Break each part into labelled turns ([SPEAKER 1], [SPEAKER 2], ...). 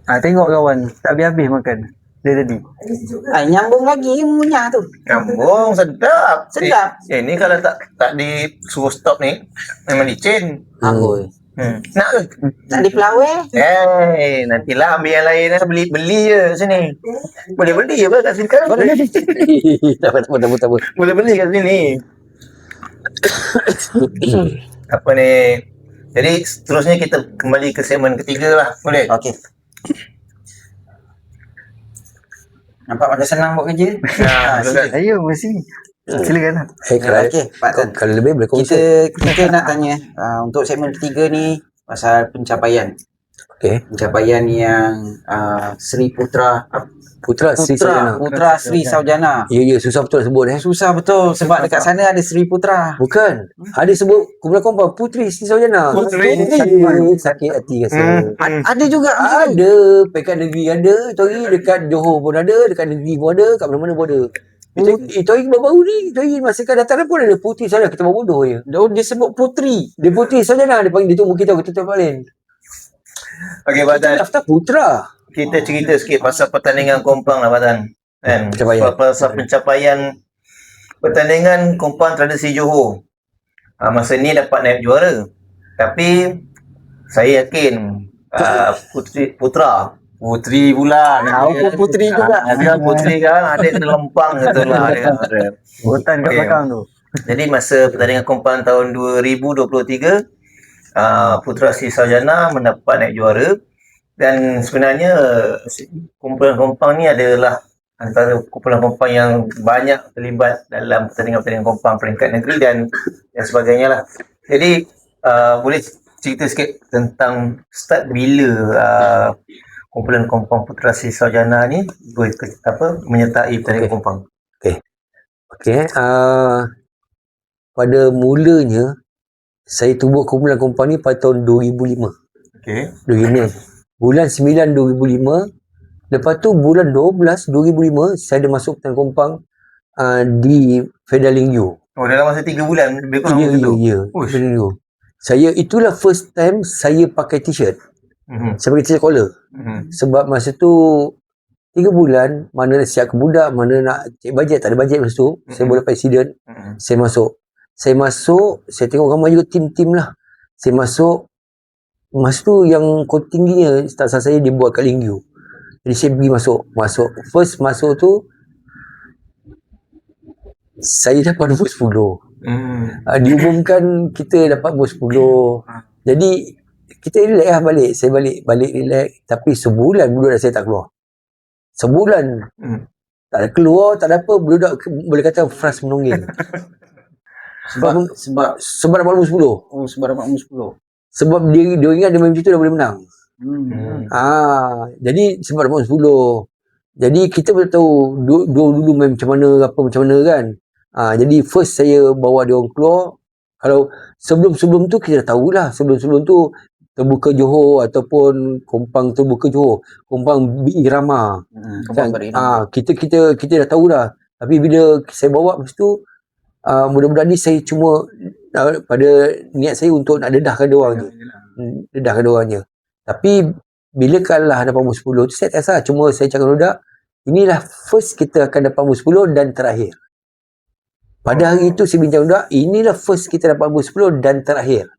[SPEAKER 1] Tengok kawan, tak habis-habis makan. Dia tadi.
[SPEAKER 2] Nyambung lagi munyah tu.
[SPEAKER 3] Nyambung, sedap.
[SPEAKER 2] Sedap.
[SPEAKER 3] Ni kalau tak disuruh stop ni, memang licin.
[SPEAKER 2] Amboi.
[SPEAKER 3] Nak ke?
[SPEAKER 2] Tak di pelawai.
[SPEAKER 3] Nantilah ambil yang lain lah. Beli je sini. Boleh beli apa kat sini kan?
[SPEAKER 4] Tak apa.
[SPEAKER 3] Boleh beli kat sini. Apa ni? Jadi seterusnya kita kembali ke segmen ketiga lah. Boleh?
[SPEAKER 2] Okey. Nampak macam senang buat kerja.
[SPEAKER 3] Silakan.
[SPEAKER 1] Ayo, mesti. Silakan lah.
[SPEAKER 2] Okey, Pak Tan.
[SPEAKER 4] Kalau lebih boleh kongsi.
[SPEAKER 2] Kita nak tanya untuk segmen ketiga ni pasal pencapaian.
[SPEAKER 4] Okey.
[SPEAKER 2] Pencapaian yang Sri Putra
[SPEAKER 4] Putra Sri Saujana.
[SPEAKER 2] Putra Sri Saujana.
[SPEAKER 4] Ya, susah betul nak sebut
[SPEAKER 2] Susah betul sebab dekat sana ada Sri Putra.
[SPEAKER 4] Bukan. Ada sebut kumpulan kompang Putri Sri Saujana.
[SPEAKER 3] Putri.
[SPEAKER 4] Sakit hati rasa.
[SPEAKER 2] Ada juga.
[SPEAKER 4] Ada. Pekan negeri ada. Tori dekat Johor pun ada. Dekat negeri pun ada. Kat mana-mana pun ada. Tori baru-baru ni. Tori masa kan datang pun ada Putri Saujana. Kita bawa bodoh je.
[SPEAKER 2] Dia sebut Putri.
[SPEAKER 4] Dia Putri Saujana. Dia panggil dia tu. Kita tahu. Kita tahu lain.
[SPEAKER 3] Okey,
[SPEAKER 4] Kita
[SPEAKER 3] Batan.
[SPEAKER 4] daftar Putra.
[SPEAKER 3] Kita cerita sikit pasal pertandingan kompang lah, Batan. Kan?
[SPEAKER 4] Pencapaian.
[SPEAKER 3] Pasal pencapaian pertandingan kompang tradisi Johor. Masa ni dapat naib juara. Tapi saya yakin Putri pula.
[SPEAKER 2] Putri juga.
[SPEAKER 3] Ada Putri kan, ada kena lempang gitu lah.
[SPEAKER 1] Hutan kat belakang tu.
[SPEAKER 3] Jadi masa pertandingan kompang tahun 2023, Putra Sri Saujana mendapat naib juara. Dan sebenarnya kumpulan kompang ni adalah antara kumpulan kompang yang banyak terlibat dalam pertandingan-pertandingan kompang peringkat negeri dan sebagainya lah. Jadi boleh cerita sikit tentang start bila kumpulan kompang Putra Sri Saujana ni menyertai pertandingan kompang.
[SPEAKER 4] Okey. Pada mulanya saya tubuh kumpulan kompang ni pada tahun 2005.
[SPEAKER 3] Okey.
[SPEAKER 4] 2005. Bulan 9 2005. Lepas tu bulan 12 2005 saya ada masuk pertandingan kompang di Fedalingyo.
[SPEAKER 3] Oh, dalam masa 3 bulan lebih kurang
[SPEAKER 4] Ya.
[SPEAKER 3] Uish.
[SPEAKER 4] Fedalingyo. Itulah first time saya pakai t-shirt. Saya pakai t-shirt collar. Sebab masa tu 3 bulan, mana nak siap ke budak, mana nak cek bajet, tak ada bajet masa tu. Saya boleh pakai accident. Saya masuk, saya tengok ramai juga tim-tim lah. Saya masuk, masa tu yang kod tingginya start saya dia buat kat Lingyu. Jadi saya pergi masuk. First masuk tu saya dapat nombor 10. Diumumkan kita dapat nombor 10. Jadi kita relax lah balik. Saya balik relax. Tapi sebulan budak saya tak keluar. Sebulan. Tak ada keluar, tak ada apa. Budak boleh kata frust menongging. Sebab dapat nombor 10.
[SPEAKER 2] Oh, sebab dapat nombor 10.
[SPEAKER 4] Sebab dia ingat dia main macam tu dah boleh menang. Jadi sebab dapat 10. Jadi kita boleh tahu dulu main macam mana kan. Jadi first saya bawa dia orang keluar. Kalau sebelum tu kita dah tahulah. Sebelum tu terbuka Johor ataupun kompang terbuka Johor. Kompang Irama. Kan? Kita dah tahu dah. Tapi bila saya bawa masa tu mudah-mudahan ni saya cuma pada niat saya untuk nak dedahkan dia orang je. Dedahkan dia orang je. Tapi bila kalah dapat nombor 10 tu saya tak rasa. Cuma saya cakap budak, inilah first kita akan dapat nombor 10 dan terakhir. Pada hari itu saya bincang budak, inilah first kita dapat nombor 10 dan terakhir.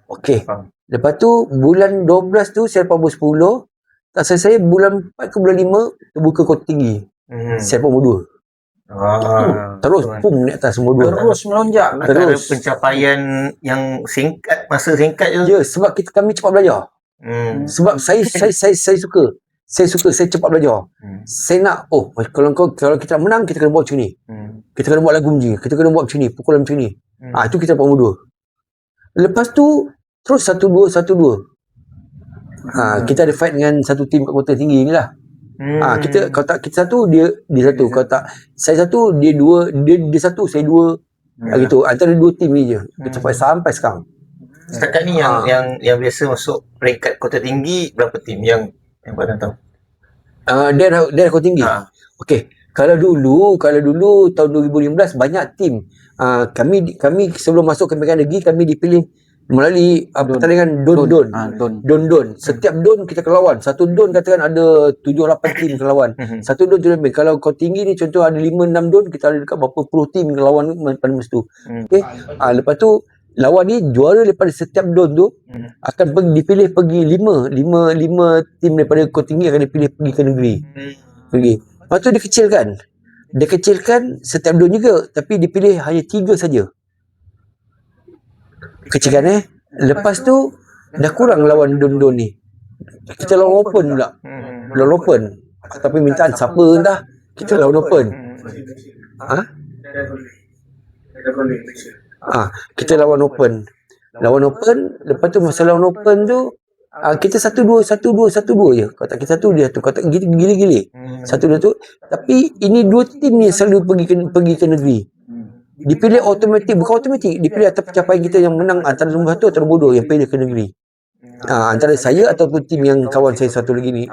[SPEAKER 4] Okey. Lepas tu bulan 12 tu saya dapat nombor 10. Tak saya bulan 4 ke bulan 5 terbuka kota tinggi. Saya dapat nombor 2. Terus pum naik atas nombor 2.
[SPEAKER 2] Terus melonjak.
[SPEAKER 3] Antara pencapaian yang singkat, masa singkat je.
[SPEAKER 4] Ya, sebab kami cepat belajar. Sebab saya suka. Saya cepat belajar. Saya nak, kalau kita nak menang, kita kena buat macam ni. Kita kena buat lagu macam ni. Kita kena buat macam ni. Pukulan macam ni. Itu kita dapat nombor 2. Lepas tu, terus 1-2. Kita ada fight dengan satu tim kat kota tinggi ni lah. Kita kalau tak kita satu dia satu, kalau tak saya satu dia dua, dia satu saya dua. Gitu. Antara dua tim ni je. Kita sampai sekarang.
[SPEAKER 3] Setakat ni yang biasa masuk peringkat kota tinggi berapa tim yang Badan tahu?
[SPEAKER 4] Dia kota tinggi. Okey. Kalau dulu tahun 2015 banyak tim. Kami sebelum masuk ke peringkat negeri kami dipilih melalui pertandingan don. Don. Setiap don kita ke lawan. Satu don katakan ada 7-8 tim ke lawan. Satu don tu lebih. Kalau kau tinggi ni contoh ada 5-6 don, kita ada dekat berapa puluh tim ke lawan pada masa tu. Okey. Lepas tu lawan ni juara daripada setiap don tu akan dipilih pergi 5 tim daripada kau tinggi akan dipilih pergi ke negeri. Pergi. Lepas tu dia kecilkan setiap don juga, tapi dipilih hanya 3 saja. Kecilkan lepas tu dah kurang lawan don-don ni. Kita lawan open pula. Lawan open. Atas permintaan siapa entah, kita lawan open. Kita lawan open. Lepas tu masa lawan open tu kita 1-2 je. Kalau tak kita 1 dia tu. Kalau tak gila-gila. 1-2 tu. Tapi ini 2 tim ni selalu pergi ke negeri. Dipilih automatik, bukan automatik, dipilih atas pencapaian kita yang menang antara nombor 1 atau nombor 2 yang pilih ke negeri. Antara saya ataupun tim yang kawan saya satu lagi ni,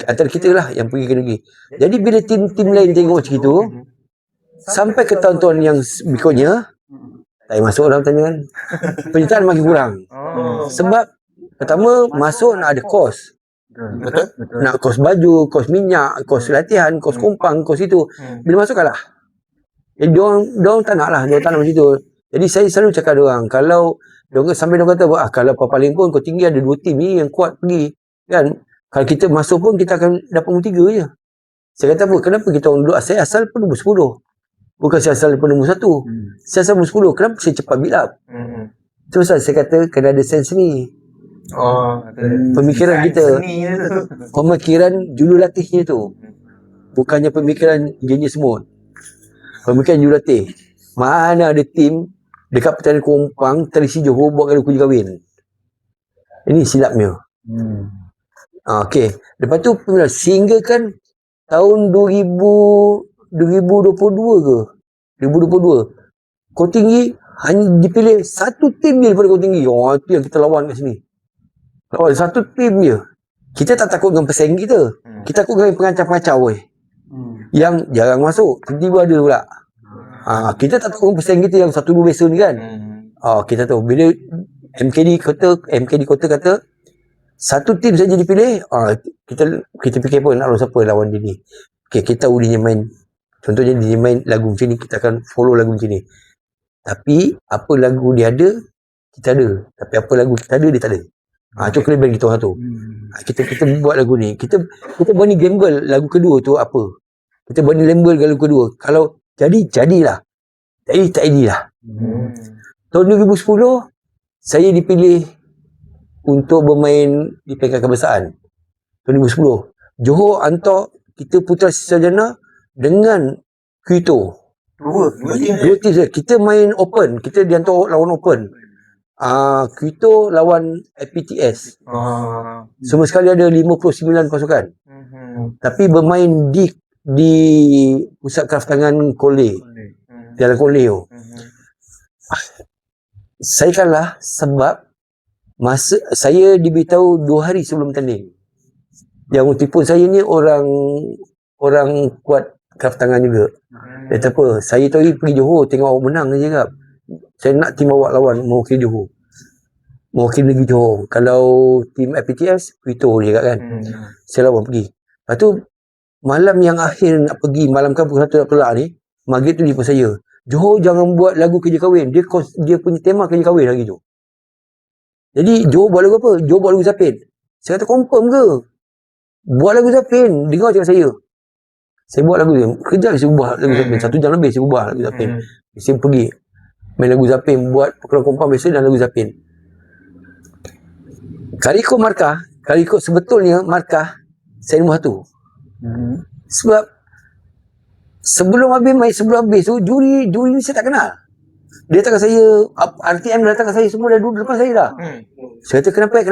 [SPEAKER 4] antara kita lah yang pergi ke negeri. Jadi bila tim-tim lain tengok macam itu, sampai ke tahun-tahun yang berikutnya, tak payah masuk dalam pertandingan, penyertaan makin kurang. Sebab pertama masuk nak ada kos. Nak kos baju, kos minyak, kos latihan, kos kompang, kos itu. Bila masuk kalah. Jadi diorang tak nak lah, diorang tak nak macam tu. Jadi saya selalu cakap diorang, kalau sampai diorang kata, kalau paling pun kau tinggi ada 2 tim ni yang kuat pergi. Kan? Kalau kita masuk pun kita akan dapat nombor 3 je. Saya kata apa, kenapa kita orang duduk, saya asal pun nombor 10. Bukan saya asal pun nombor 1. Saya asal nombor 10, kenapa saya cepat build up? Itu pasal saya kata, kena ada sense ni. Pemikiran kita, pemikiran jurulatihnya tu. Bukannya pemikiran genius mode. Pemikiran jurulatih. Mana ada tim dekat pertandingan Kompang, Telisi Johor buat kalau kunci kahwin. Ini silapnya. Okey. Lepas tu sehingga kan tahun 2022 ke? 2022. Kau tinggi hanya dipilih 1 tim je daripada kau tinggi. Itu yang kita lawan kat sini. Lawan 1 tim je. Kita tak takut dengan pesaing kita. Kita takut dengan pengancam-pengancam weh. Yang jarang masuk, tiba-tiba ada pula. Kita tak tahu pesaing kita yang 1-2 biasa ni kan. Kita tahu bila MKD kota kata 1 tim saja dipilih, kita fikir pun nak lawan siapa lawan dia ni. Okay, kita tahu dia main, contohnya dia main lagu macam ni, kita akan follow lagu macam ni. Tapi apa lagu dia ada, kita ada. Tapi apa lagu kita ada, dia tak ada. Itu kelebihan kita orang tu. Kita buat lagu ni. Kita berani gamble lagu kedua tu apa. Kita berani gamble lagu kedua. Kalau jadilah. Jadi tak jadilah. Tahun 2010, saya dipilih untuk bermain di peringkat kebangsaan. Tahun 2010. Johor hantar kita Putra Sarjana dengan Quito. Dua tim saja. Kita main open. Kita dihantar lawan open. Quito lawan FPTS. Semua sekali ada 59 pasukan. Tapi bermain di pusat kraftangan Kolej. Dalam Kolej tu. Saya kalah sebab masa saya diberitahu 2 hari sebelum tanding. Yang tipu saya ni orang kuat kraftangan juga. Dia kata apa, saya tadi pergi Johor tengok awak menang je kap. Saya nak tim awak lawan mewakili Johor. Mewakili negeri Johor. Kalau tim FPTS, Quito je kan. Saya lawan pergi. Lepas tu, malam yang akhir nak pergi, malam kan pukul 1 nak tolak ni, maghrib tu telefon saya. Johor jangan buat lagu kerja kahwin. Dia punya tema kerja kahwin lagi tu. Jadi, Johor buat lagu apa? Johor buat lagu Zapin. Saya kata, confirm ke? Buat lagu Zapin. Dengar cakap saya. Saya buat lagu tu. Kejap saya ubah lagu Zapin. 1 jam lebih saya ubah lagu Zapin. Saya pergi main lagu Zapin. Buat perkara kompang biasa dan lagu Zapin. Kariko sebetulnya markah saya nombor 1. Sebab sebelum habis tu juri ni saya tak kenal. Dia datang kat saya, RTM datang kat saya, semua dah duduk depan saya dah. Saya kata kenapa?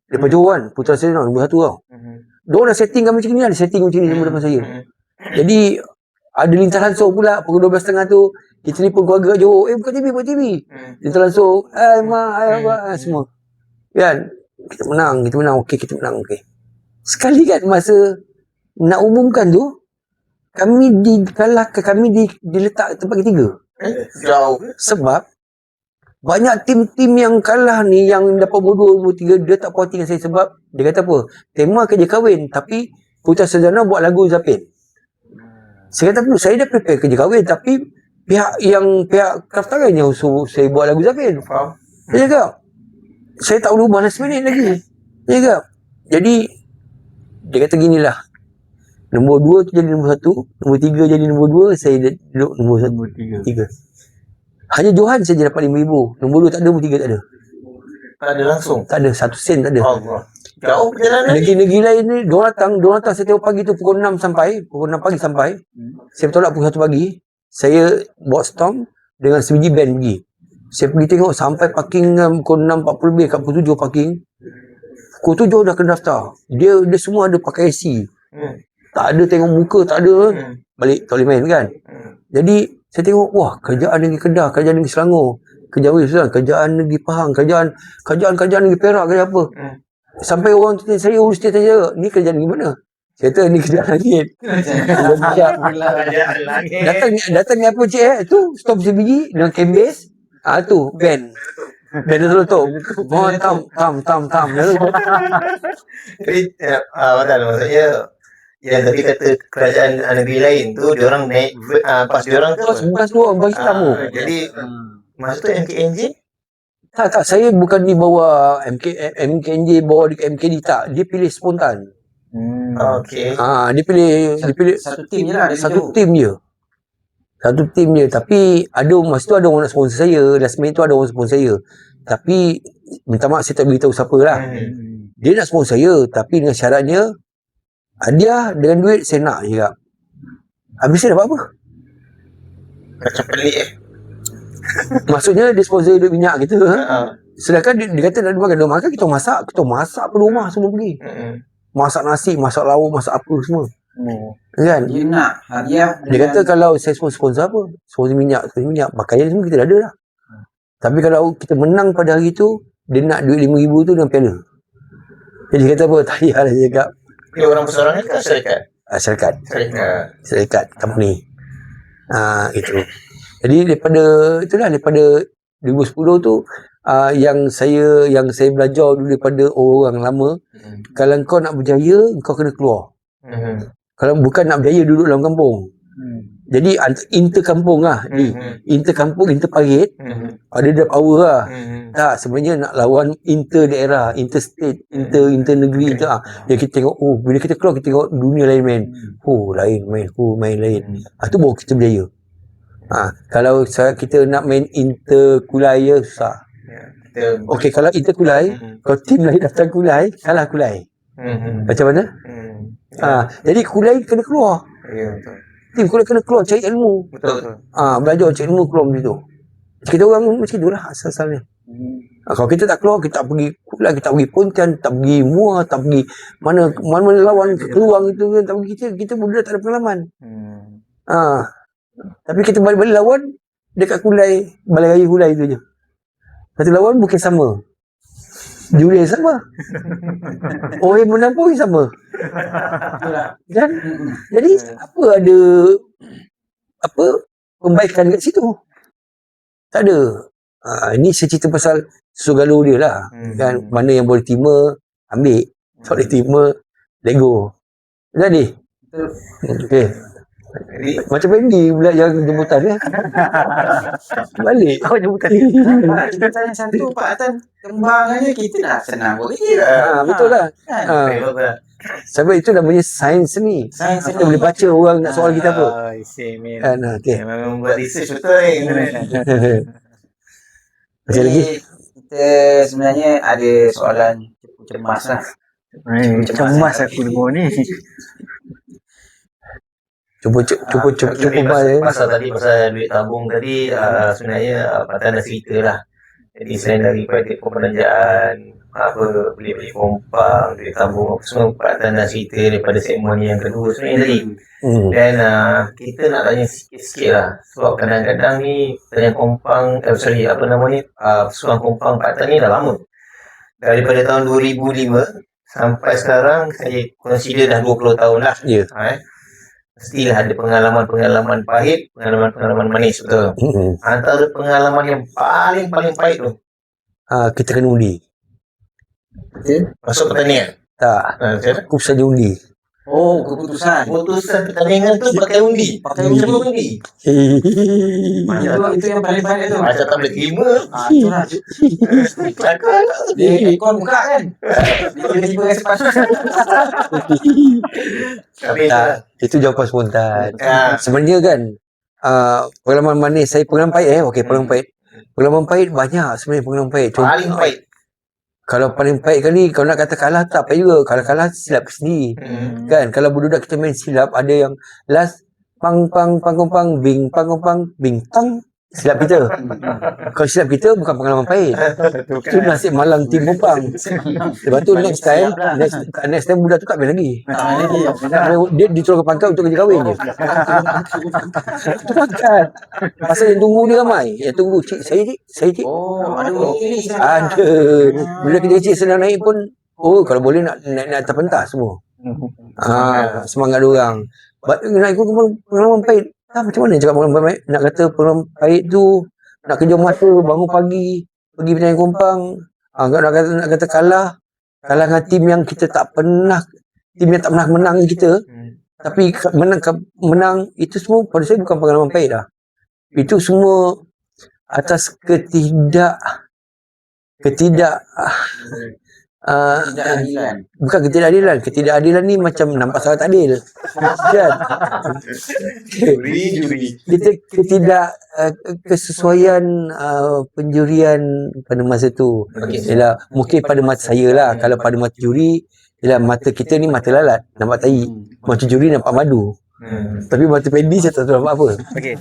[SPEAKER 4] Daripada Johor kan, Putra Sarjana nombor 1 tau. Diorang dah setting kami macam ni, ada setting macam ni semua depan saya. Jadi ada lintas langsung pula pukul 12.30 tu, kita telefon keluarga kat Johor, buka TV. Lintas langsung, mak, semua. Kan? Kita menang, okey, kita menang, okey. Sekali kan masa nak umumkan tu, kami diletak tempat ketiga.
[SPEAKER 3] Jauh.
[SPEAKER 4] Sebab banyak tim-tim yang kalah ni, yang dapat nombor 2, nombor 3, dia tak puas hati dengan saya sebab dia kata apa? Tema kerja kahwin tapi Putra Sarjana buat lagu Zapin. Saya kata apa? Saya dah prepare kerja kahwin tapi pihak Kraftangan yang suruh saya buat lagu Zapin.
[SPEAKER 3] Faham?
[SPEAKER 4] Dia cakap, saya tak boleh ubah last minute lagi. Dia cakap, jadi dia kata ginilah. Nombor 2 tu jadi nombor 1, nombor 3 jadi nombor 2, saya duduk nombor 3. Hanya Johan saja dapat 5,000. Nombor 2 tak ada, nombor 3 tak ada.
[SPEAKER 3] Tak ada langsung.
[SPEAKER 4] Tak ada, 1 sen tak ada.
[SPEAKER 3] Allah. Jauh perjalanan.
[SPEAKER 4] Negeri-negeri lain ni, diorang datang saya tengok pagi tu pukul 6 pagi sampai. Saya bertolak pukul 1 pagi. Saya bawa Storm dengan sebiji band pergi. Saya pergi tengok sampai parking pukul 6.40 lebih, kat pukul 7 parking. Pukul 7 dah kena daftar. Dia semua ada pakai IC. Tak ada tengok muka, tak ada. Balik tak boleh main kan. Jadi saya tengok, wah, kerjaan negeri Kedah, kerjaan negeri Selangor, kerjaan negeri Pahang, kerjaan negeri Perak, kerjaan apa. Sampai orang tu tanya saya, urus dia tanya, ni kerjaan negeri mana? Saya kata, ni kerjaan langit. Datang ni apa cik tu, stop sebiji dengan kembis. Tu, band. Band tu letup. Oh, tam.
[SPEAKER 3] Jadi, maksudnya, yang tadi kata kerajaan negeri lain tu, diorang naik pas diorang tu.
[SPEAKER 4] Bas luar, bas hitam tu.
[SPEAKER 3] Jadi, masa tu MKNJ?
[SPEAKER 4] Tak, saya bukan dibawa MKNJ, bawa di MKD, tak. Dia pilih spontan.
[SPEAKER 3] Okey.
[SPEAKER 4] Dia pilih
[SPEAKER 2] Satu tim je lah.
[SPEAKER 4] satu tim je. Tapi masa tu ada orang nak sponsor saya. Last minute tu ada orang sponsor saya. Tapi minta maaf saya tak beritahu siapa lah. Dia nak sponsor saya, tapi dengan syaratnya hadiah dengan duit saya nak juga. Habis saya dapat apa?
[SPEAKER 3] Macam pelik
[SPEAKER 4] Maksudnya dia sponsor duit minyak kita. Sedangkan dia kata nak makan, kita masak per rumah semua pergi. Masak nasi, masak lauk, masak apa semua. Kan?
[SPEAKER 2] Dia nak hadiah.
[SPEAKER 4] Dia kata kalau saya sponsor apa? Sponsor minyak, pakaian semua kita dah ada lah. Tapi kalau kita menang pada hari tu, dia nak duit 5,000 tu dengan piala. Jadi dia kata apa? Tak payah lah dia cakap.
[SPEAKER 3] Dia orang persoalangan ke syarikat?
[SPEAKER 4] Syarikat, company. Itu. Jadi daripada 2010 tu, yang saya belajar dulu daripada orang lama, kalau kau nak berjaya, kau kena keluar. Kalau bukan nak berjaya, duduk dalam kampung. Jadi inter-kampung lah. Inter-kampung, inter-parit, ada dia power lah. Tak, sebenarnya nak lawan inter-daerah, inter-state, inter-negeri. Yang kita tengok, bila kita keluar, kita tengok dunia lain main. Main lain. Tu baru kita berjaya. Kalau kita nak main inter-kulai, susah. Okey, kalau inter-kulai, kalau tim lain datang kulai, kalah kulai. Macam mana? Jadi kulai kena keluar.
[SPEAKER 3] Ya, betul.
[SPEAKER 4] Tim kulai kena keluar, cari ilmu.
[SPEAKER 3] Betul.
[SPEAKER 4] Belajar cari ilmu, keluar macam tu. Kita orang macam tu lah asal-asalnya. Kalau kita tak keluar, kita tak pergi kulai, kita tak pergi Pontian, tak pergi Muar, tak pergi mana lawan peluang itu, tak pergi kita pun tak ada pengalaman. Tapi kita balik-balik lawan dekat kulai, balai raya kulai tu je. Satu lawan bukan sama. Juri yang sama. Orang yang menang pun sama. Kan? Jadi ada pembaikan kat situ? Tak ada. Ini saya cerita pasal susu galuh dia lah. Kan? Mana yang boleh terima, ambil. Tak boleh terima, let go. Jadi? Okey. Macam Bendy pula yang jemputan ya. Balik.
[SPEAKER 1] Jemputan.
[SPEAKER 2] Kita tanya satu Pak Atan, kembangannya kita dah senang boleh.
[SPEAKER 4] Betul lah. Sebab itu namanya sains ni. Kita boleh baca orang nak soal kita apa. Okay.
[SPEAKER 3] Memang buat research betul ni.
[SPEAKER 4] Macam lagi?
[SPEAKER 2] Kita sebenarnya ada soalan cemas lah.
[SPEAKER 1] Cemas aku dengar ni.
[SPEAKER 4] Cuba
[SPEAKER 3] pasal duit tabung tadi, sebenarnya Patan dah cerita lah. Jadi selain daripada perbelanjaan, beli kompang, duit tabung apa semua, Patan dah cerita daripada segmen yang kedua sebenarnya tadi. Dan kita nak tanya sikit-sikit lah, sebab kadang-kadang ni tanya kompang, persoalan kompang Patan ni dah lama. Daripada tahun 2005 sampai sekarang, saya consider dah 20 tahun lah. Mestilah ada pengalaman-pengalaman pahit, pengalaman-pengalaman manis, betul. Antara pengalaman yang paling pahit tu,
[SPEAKER 4] Kita kena undi.
[SPEAKER 3] masuk pertandingan.
[SPEAKER 4] Tak,
[SPEAKER 3] Macam mana?
[SPEAKER 4] aku saja undi.
[SPEAKER 2] Oh, keputusan.
[SPEAKER 3] Putusan pertandingan tu pakai undi. Cuma undi.
[SPEAKER 2] Itu yang paling banyak tu.
[SPEAKER 3] Macam tak boleh terima.
[SPEAKER 2] Itu lah.
[SPEAKER 3] Kelakar.
[SPEAKER 2] Dia aircon buka kan. Dia tiba-tiba rasa panas.
[SPEAKER 3] Tapi
[SPEAKER 4] Tak, itu jawapan spontan.
[SPEAKER 3] Ah.
[SPEAKER 4] Sebenarnya kan, pengalaman manis saya, pengalaman pahit okey, pengalaman pahit. Pengalaman pahit banyak sebenarnya pengalaman pahit.
[SPEAKER 3] paling pahit.
[SPEAKER 4] Kalau paling pahit kali, kalau nak kata kalah tak payah juga. Kalau kalah silap sendiri. Kan, kalau budak kita main silap, ada yang last pang bing bing tang, silap kita. Kalau silap kita bukan pengalaman pahit. Itu nasib malang tim Popang. Lepas tu next time budak tu tak main lagi. Dia diturunkan pangkat untuk kerja kahwin je. Itu pangkat. Pasal yang tunggu dia ramai. Yang tunggu, cik, saya cik.
[SPEAKER 2] Oh, ada ini.
[SPEAKER 4] Ada. Bila kita kecil senang naik pun, kalau boleh nak naik atas pentas semua. Semangat diorang. Nak ikut pengalaman pahit. Macam mana cakap pengalaman pahit? Nak kata pengalaman pahit tu, nak kerja mata, bangun pagi, pergi pertandingan kompang. Nak kata kalah dengan tim yang kita tak pernah, tim yang tak pernah menang kita. Tapi menang itu semua pada saya bukan pengalaman pahit dah. Itu semua atas bukan ketidakadilan. Ketidakadilan ni macam nampak sangat adil. Kan?
[SPEAKER 3] Juri.
[SPEAKER 4] Kita kesesuaian penjurian pada masa tu. Ialah mungkin pada mata saya lah. Kalau pada mata juri, ialah mata kita ni mata lalat, nampak tai. Mata juri nampak madu. Tapi mata Pendi saya tak tahu nampak apa.
[SPEAKER 3] Okey.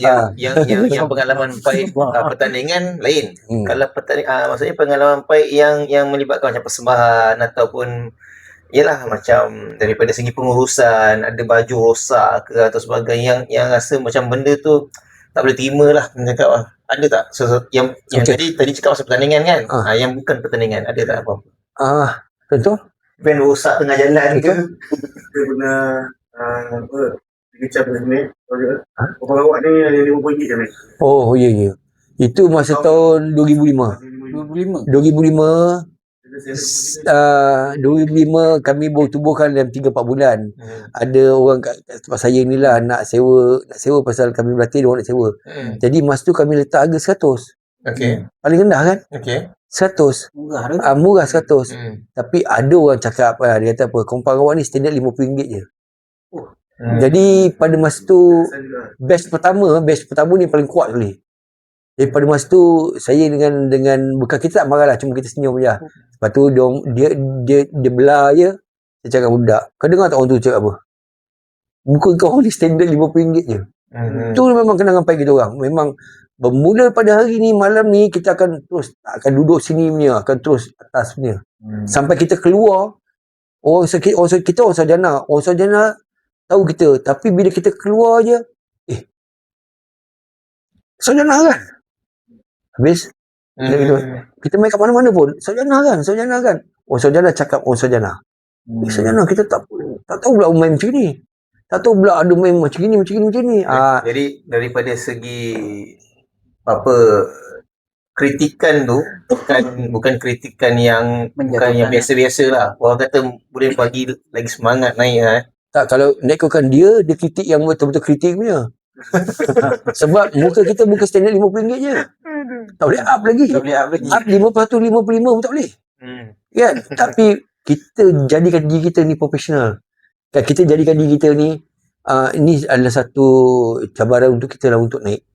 [SPEAKER 4] Ah.
[SPEAKER 3] Yang pengalaman pahit pertandingan lain. Kalau maksudnya pengalaman pahit yang melibatkan macam persembahan ataupun yalah macam daripada segi pengurusan, ada baju rosak ke atau sebagainya yang rasa macam benda tu tak boleh terima lah, cakap lah. Ada tak sesuatu yang tadi cakap pasal pertandingan kan? Yang bukan pertandingan, ada tak apa-apa?
[SPEAKER 4] Contoh?
[SPEAKER 3] Van rosak tengah jalan ke?
[SPEAKER 5] Kita pernah dikecam dengan ni. Orang awak ni ada RM50 je ni.
[SPEAKER 4] Oh, ya. Itu masa tahun 2005. 2005 kami baru tubuhkan dalam 3-4 bulan. Ada orang kat tempat saya ni lah nak sewa pasal kami berlatih, dia orang nak sewa. Jadi masa tu kami letak harga 100.
[SPEAKER 3] Okey.
[SPEAKER 4] Paling rendah kan?
[SPEAKER 3] Okey.
[SPEAKER 4] 100. Murah 100. Tapi ada orang cakap, dia kata apa, kompang awak ni standard RM50 je. Jadi pada masa tu batch pertama ni paling kuat sekali. Jadi pada masa tu saya dengan bukan kita tak marah lah, cuma kita senyum je. Lepas tu dia belah je. Saya cakap budak, kau dengar tak orang tu cakap apa? Muka kau ni standard RM50 je. Tu memang kenangan pahit kita orang. Memang bermula pada hari ni, malam ni kita akan terus akan duduk sini punya, akan terus atas punya. Sampai kita keluar, orang sarjana tahu kita, tapi bila kita keluar je, sarjana kan? Habis kita main kat mana-mana pun, sarjana kan? Orang sarjana cakap orang sarjana. Sarjana kita tak tahu pula main macam ni. Tak tahu pula ada main macam ni.
[SPEAKER 3] Jadi daripada segi kritikan tu bukan kritikan yang biasa-biasa lah. Orang kata boleh bagi lagi semangat naik lah.
[SPEAKER 4] Tak, kalau nak ikutkan dia kritik yang betul-betul kritik punya. Sebab muka kita muka standard RM50 je. Tak boleh up lagi. Up 50 55 pun tak boleh. Kan? Tapi kita jadikan diri kita ni profesional. Kan kita jadikan diri kita ni ini adalah satu cabaran untuk kita lah untuk naik.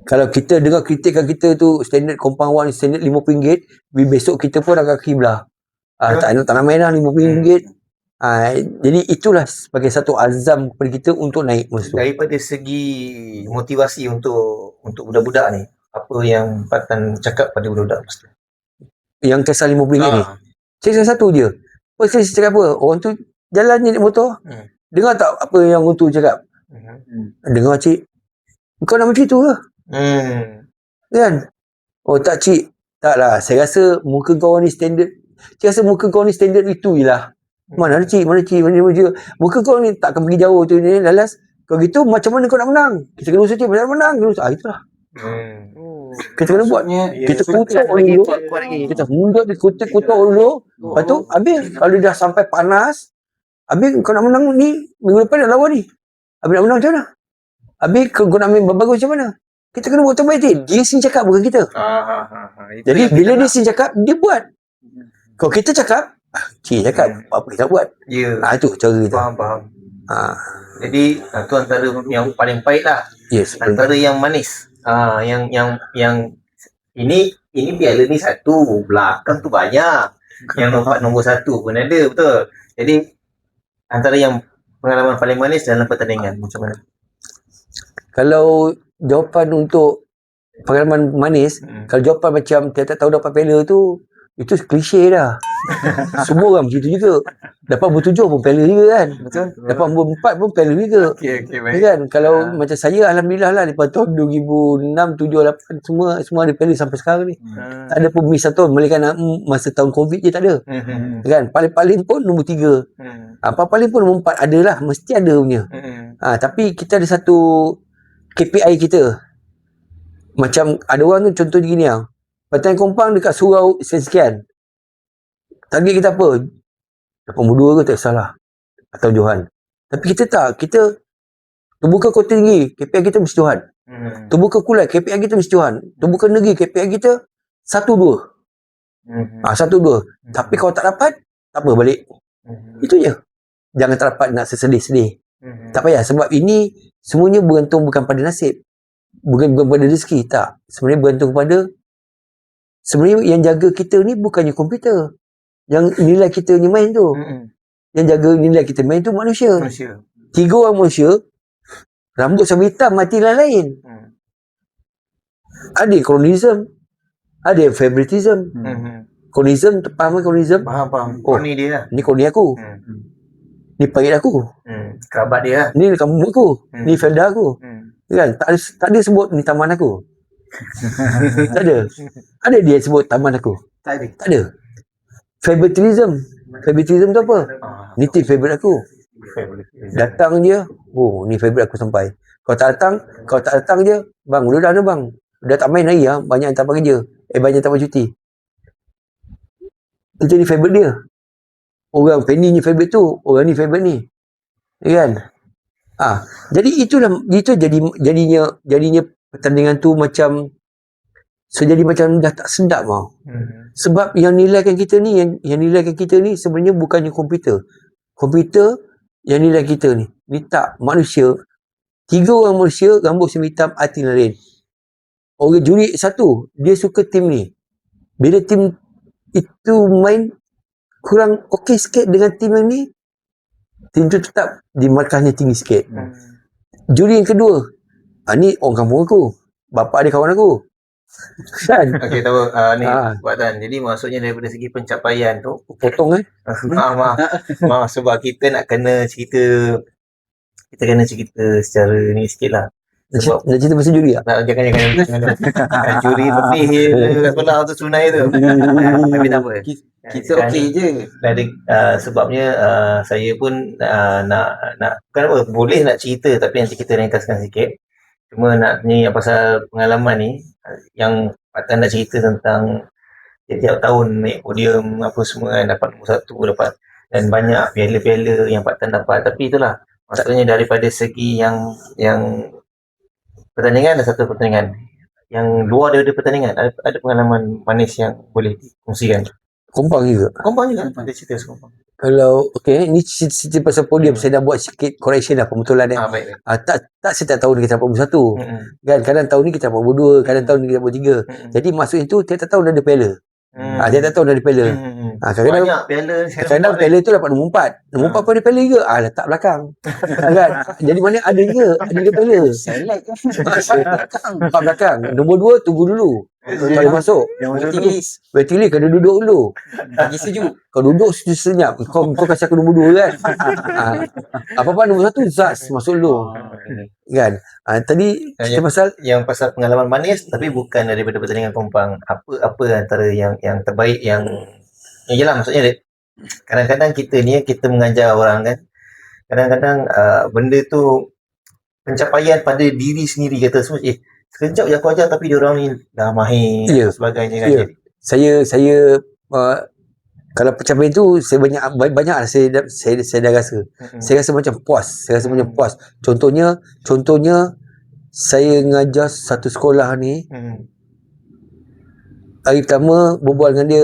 [SPEAKER 4] Kalau kita dengar kritikan kita tu standard kompang awak ni standard RM50, besok kita pun akan kiblah. Tak nak main lah RM50. Jadi itulah sebagai satu azam kepada kita untuk naik masa tu.
[SPEAKER 3] Daripada segi motivasi untuk budak-budak ni, apa yang Patan cakap pada budak-budak masa tu?
[SPEAKER 4] Yang kesan RM50 ni. Saya satu je. Saya cakap apa? Orang tu jalan je naik motor. Dengar tak apa yang orang tu cakap? Dengar cik. Kau nak macam tu ke? Kan? Oh tak cik. Taklah. Saya rasa muka kau ni standard. Saya rasa muka kau ni standard itu je lah. Mana ada cik, mana cik, mana cik. Muka kau ni takkan pergi jauh tu ni, lalas. Kalau gitu macam mana kau nak menang? Kita kena usaha cik, macam mana menang? Kena usaha. Itulah. Kita kena buat. Kita kutuk dulu. Kita mundur, kutuk dulu. Lepas tu, habis. Kalau dah sampai panas, habis kau nak menang ni, minggu depan nak lawan ni. Habis nak menang macam mana? Habis kau nak main bagus macam mana? Kita kena buat terbaik. Dia sini cakap, bukan kita. Jadi bila dia sini cakap, dia buat. Kalau kita cakap, cik cakap, apa kita buat?
[SPEAKER 3] Ya.
[SPEAKER 4] Itu cara kita.
[SPEAKER 3] Faham. Jadi tu antara yang paling pahit lah.
[SPEAKER 4] Yes.
[SPEAKER 3] Antara yang manis. Yang ini piala ni satu, belakang tu banyak. Yang nombor satu pun ada, betul. Jadi antara yang pengalaman paling manis dalam pertandingan macam mana?
[SPEAKER 4] Kalau jawapan untuk pengalaman manis, kalau jawapan macam tiap-tiap tahun dapat piala tu, itu klise dah. Semua orang macam tu juga. Dapat nombor 7 pun piala juga kan.
[SPEAKER 1] Betul.
[SPEAKER 4] Dapat nombor 4 pun piala juga.
[SPEAKER 3] Okey,
[SPEAKER 4] Ya kan? Kalau macam saya, Alhamdulillah lah, daripada tahun 2006, 7, 8, semua ada piala sampai sekarang ni. Tak ada pun miss satu tahun. Melainkan masa tahun COVID je tak ada. Kan? Paling-paling pun nombor 3. Paling pun nombor 4 ada lah. Mesti ada punya. Tapi kita ada satu KPI kita. Macam ada orang tu contoh gini lah. Pertandingan kompang dekat surau sekian. Target kita apa? 82 ke tak salah. Atau Johan. Tapi kita tak. Kita terbuka kota tinggi. KPI kita mesti Johan. Terbuka Kulai. KPI kita mesti Johan. Terbuka negeri. KPI kita 1-2. 1-2. Tapi kalau tak dapat, tak apa balik. Itu je. Jangan tak dapat nak sesedih-sedih. Tak payah. Sebab ini semuanya bergantung bukan pada nasib. Bukan pada rezeki. Tak. Sebenarnya bergantung pada sebenarnya yang jaga kita ni bukannya komputer. Yang nilai kita ni main tu. Yang jaga nilai kita main tu manusia. 3 orang manusia, rambut sampai hitam, mati lain-lain. Ada yang kronism, ada yang favoritism. Kronism, faham kan kronism?
[SPEAKER 3] Faham.
[SPEAKER 4] Oh,
[SPEAKER 3] Ni dia lah.
[SPEAKER 4] ni kroni aku. Ni parit aku.
[SPEAKER 3] Kerabat dia lah.
[SPEAKER 4] Ni kampung aku. Ni felda aku. Kan? Tak ada sebut ni taman aku. Tak ada. Ada dia sebut taman aku?
[SPEAKER 3] Tak ada.
[SPEAKER 4] Tak ada. Favoritism. Favoritism tu apa? Ni tim favourite aku. Datang je, oh ni favourite aku sampai. Kalau tak datang je, bang, udah dah bang. Dah tak main lagi lah, banyak yang tak pakai kerja. Banyak tak pakai cuti. Itu ni favourite dia. Orang Penny ni favourite tu, orang ni favourite ni. Ya kan? Jadi itulah, itu jadinya pertandingan tu macam jadi macam dah tak sedap tau. Sebab yang nilaikan kita ni, yang nilaikan kita ni sebenarnya bukannya komputer. Komputer yang nilai kita ni. Ni tak, manusia. 3 orang manusia, rambut semi hitam, hati lain. Orang juri satu, dia suka tim ni. Bila tim itu main kurang okey sikit dengan tim yang ni, tim tu tetap di markahnya tinggi sikit. Juri yang kedua, ni orang kampung aku. Bapa dia kawan aku. Kan?
[SPEAKER 3] Okey, tahu ni buat Tan. Jadi maksudnya daripada segi pencapaian tu,
[SPEAKER 4] Potong
[SPEAKER 3] maaf sebab kita nak kena cerita secara ni sikit lah. Sebab
[SPEAKER 4] Nak cerita pasal juri tak?
[SPEAKER 3] jangan juri lebih kat sekolah tu sunai tu. Tapi tak apa.
[SPEAKER 2] Kita okey je.
[SPEAKER 3] Dari sebabnya saya pun nak bukan apa, boleh nak cerita tapi nanti kita ringkaskan sikit. Cuma nak ni pasal pengalaman ni yang Pak Tan nak cerita tentang tiap tahun naik podium apa semua kan, dapat nombor 1, dapat dan banyak piala-piala yang Pak Tan dapat. Tapi itulah maksudnya daripada segi yang pertandingan, ada satu pertandingan yang luar daripada pertandingan, ada pengalaman manis yang boleh dikongsikan.
[SPEAKER 4] Kompang juga.
[SPEAKER 3] Kompang juga ada cerita Kompang.
[SPEAKER 4] Kalau ni cerita pasal podium, saya dah buat sikit correction lah, pembetulan dia.
[SPEAKER 3] Baik.
[SPEAKER 4] Tak setiap tahun kita dapat nombor 1. Kan, kadang tahun ni kita dapat nombor 2, kadang tahun ni kita dapat 3. Jadi maksudnya tu tiap tahun ada piala. Tiap tahun ada piala. Kadang-kadang
[SPEAKER 3] Banyak piala.
[SPEAKER 4] kadang piala tu dapat nombor 4. Nombor 4 pun ada piala juga. Letak belakang. Kan? Jadi mana ada piala.
[SPEAKER 2] Select kan.
[SPEAKER 4] Letak belakang. Nombor 2 tunggu dulu. Kalau masuk. Waiting list kena duduk dulu.
[SPEAKER 2] Bagi sejuk.
[SPEAKER 4] Kau duduk senyap. Kau kasih aku nombor 2 kan. Apa-apa nombor 1 zas masuk dulu. Kan? Tadi kita
[SPEAKER 3] yang pasal pengalaman manis tapi bukan daripada pertandingan Kompang. Apa antara yang terbaik yang yalah maksudnya kadang-kadang kita ni kita mengajar orang kan. Kadang-kadang benda tu pencapaian pada diri sendiri kata semua sekejap je aku ajar tapi dia orang ni dah mahir
[SPEAKER 4] Ya.
[SPEAKER 3] dan sebagainya kan.
[SPEAKER 4] Ya. Saya kalau pencapaian tu saya banyak lah saya dah rasa. Saya rasa macam puas. Contohnya saya ngajar satu sekolah ni. Hari pertama berbual dengan dia,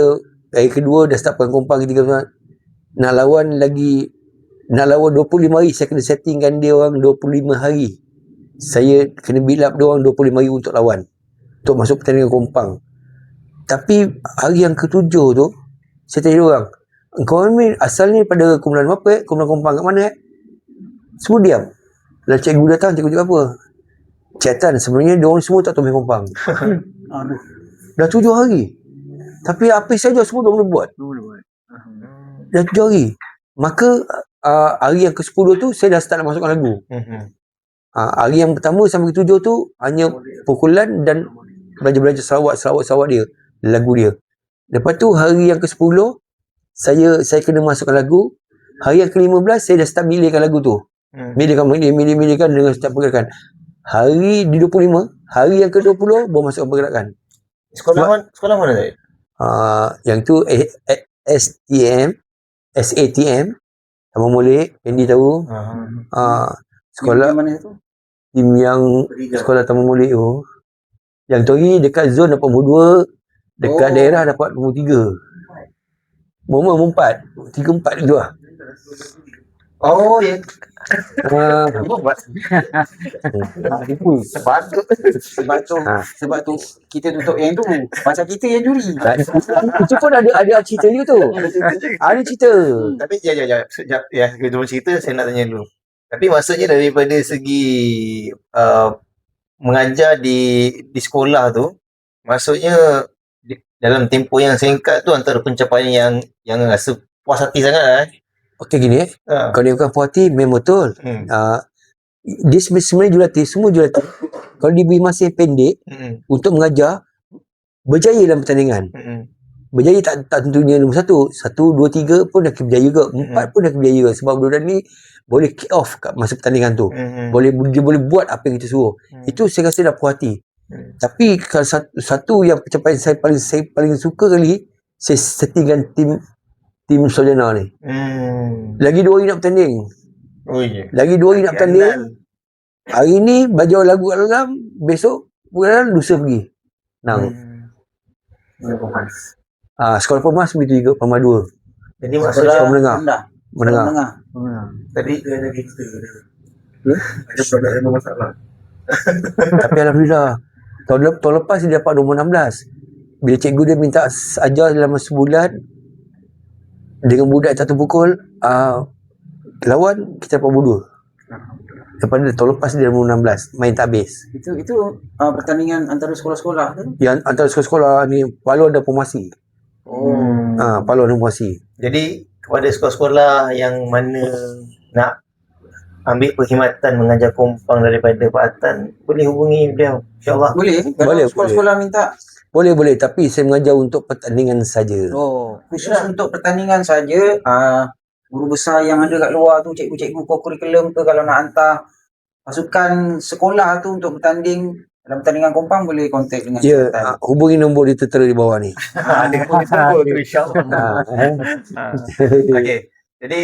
[SPEAKER 4] hari kedua dah start pegang kompang, ketiga nak lawan 25 hari, saya kena settingkan dia orang 25 hari. Saya kena build up dia orang 25 hari untuk lawan, untuk masuk pertandingan kompang. Tapi hari yang ketujuh tu saya tanya dia orang, kau ni asal ni pada kumpulan apa kumpulan kompang kat mana Semua diam. Lalu cikgu datang, cikgu cakap apa? Cik Tan, sebenarnya dia orang semua tak tahu main kompang. Dah 7 hari. Tapi apa saja semua dah boleh buat. Dah 7 hari. Maka hari yang ke-10 tu saya dah start nak masukkan lagu. Hari yang pertama sampai ke-7 tu hanya pukulan dan belajar-belajar Sarawak dia, lagu dia. Lepas tu hari yang ke-10 saya kena masukkan lagu. Hari yang ke-15 saya dah start milihkan lagu tu. Milihkan dengan setiap pergerakan. Hari di 25, hari yang ke-20 baru masukkan pergerakan.
[SPEAKER 3] Sekolah mana tadi?
[SPEAKER 4] Yang tu SATM Taman Molek, Andy tahu. Sekolah
[SPEAKER 2] mana tu?
[SPEAKER 4] tim yang sekolah Taman Molek tu. Yang tu hari dekat zon dapat nombor 2, dekat daerah dapat nombor 3. Nombor 4, 3-4 gitu lah.
[SPEAKER 3] Oh ya.
[SPEAKER 2] Sebab tu kita tutup yang tu. Pasal kita yang juri.
[SPEAKER 4] Itu pun ada cerita dia tu. Ada cerita.
[SPEAKER 3] Tapi sekejap ya, sebelum cerita saya nak tanya dulu. Tapi maksudnya daripada segi mengajar di sekolah tu, maksudnya dalam tempoh yang singkat tu antara pencapaian yang rasa puas hati sangat lah.
[SPEAKER 4] Okey gini kalau dia bukan puas hati memang betul. Dia sebenarnya jurulatih, semua jurulatih kalau diberi masa yang pendek untuk mengajar, berjaya dalam pertandingan. Berjaya tak tentunya nombor 1, 2, 3 pun dah berjaya juga, 4 pun dah berjaya juga, sebab budak ni boleh kick off kat masa pertandingan tu. Dia boleh buat apa yang kita suruh. Itu saya rasa dah puas hati. Tapi kalau satu yang pencapaian saya paling suka kali, saya settingkan tim Sarjana ni. Lagi 2 hari nak bertanding.
[SPEAKER 3] Oh ya.
[SPEAKER 4] Lagi 2 hari nak bertanding. Hari ni belajar lagu kat dalam, besok bukan lusa pergi. Sekolah pemas begitu juga, pemas 2.
[SPEAKER 3] Jadi maksudnya
[SPEAKER 4] sekolah menengah.
[SPEAKER 3] tadi
[SPEAKER 5] Ada kita. Ada produk yang bermasalah.
[SPEAKER 4] Tapi alhamdulillah tahun lepas dia dapat nombor 16. Bila cikgu dia minta ajar dalam sebulan dengan budak tak terpukul, lawan kita dapat nombor 2. Daripada tahun lepas dia nombor 16, main tak habis.
[SPEAKER 2] Itu pertandingan antara sekolah-sekolah tu.
[SPEAKER 4] Yang antara sekolah-sekolah ni Paluan dan Formasi. Paluan dan Formasi.
[SPEAKER 3] Jadi kepada sekolah-sekolah yang mana nak ambil perkhidmatan mengajar kompang daripada Pak Atan, boleh hubungi beliau. InsyaAllah.
[SPEAKER 2] Boleh. Kalau sekolah-sekolah minta.
[SPEAKER 4] Boleh. Tapi saya mengajar untuk pertandingan saja.
[SPEAKER 2] Khusus untuk pertandingan saja. Guru besar yang ada kat luar tu, cikgu-cikgu kurikulum tu, kalau nak hantar pasukan sekolah tu untuk bertanding dalam pertandingan kompang, boleh kontak dengan
[SPEAKER 4] Ya, hubungi nombor dia tertera di bawah ni.
[SPEAKER 3] Ada nombor tu insyaAllah. Okey. Jadi